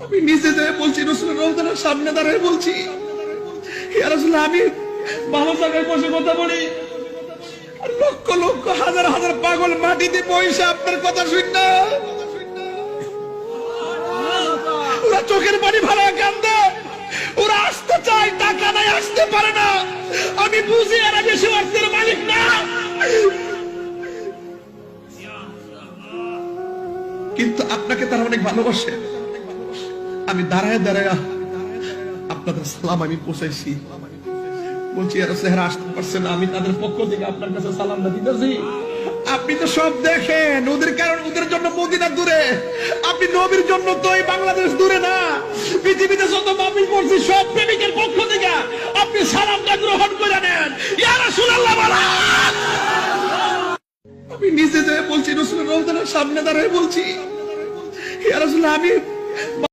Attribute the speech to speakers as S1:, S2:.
S1: আমি নিজে যেয়ে বলছি, রাসূলের রওজার সামনে দাঁড়িয়ে বলছি, ইয়া রাসূলুল্লাহ, আমি ভালো জায়গায় বসে কথা বলি, আর লক্ষ লক্ষ হাজার হাজার পাগল মাটিতে পয়সা আপনার কথা শুন না, ওরা চোখের পানি ভাড়া কান্দে, ওরা আসতে চায়, টাকা নাই, আসতে পারে না। আমি বুঝি এরা বেশি অর্থের মালিক না, কিন্তু আপনাকে তারা অনেক ভালোবাসে। আমি দাঁড়ায় দাঁড়ায় আপনাদের সালাম আমি পৌঁছাইছি, বলছি এরা চেহারা আসতে পারছে না, আমি তাদের পক্ষ থেকে আপনার কাছে সালামটা দিতেছি। আপনি তো সব দেখেন, ওদের কারণ ওদের জন্য মদিনা দূরে, আপনি নবীর জন্য তো এই বাংলাদেশ দূরে না। পৃথিবীতে যত মাহফিল করছি সব প্রেমিকের পক্ষ থেকে আপনি সালামটা গ্রহণ করে নেন। ইয়া রাসূলুল্লাহ বলেন। আমি নিজে যেয়ে বলছি, রাসূলের রওজার সামনে দাঁড়িয়ে বলছি, ইয়া রাসূলুল্লাহ, আমি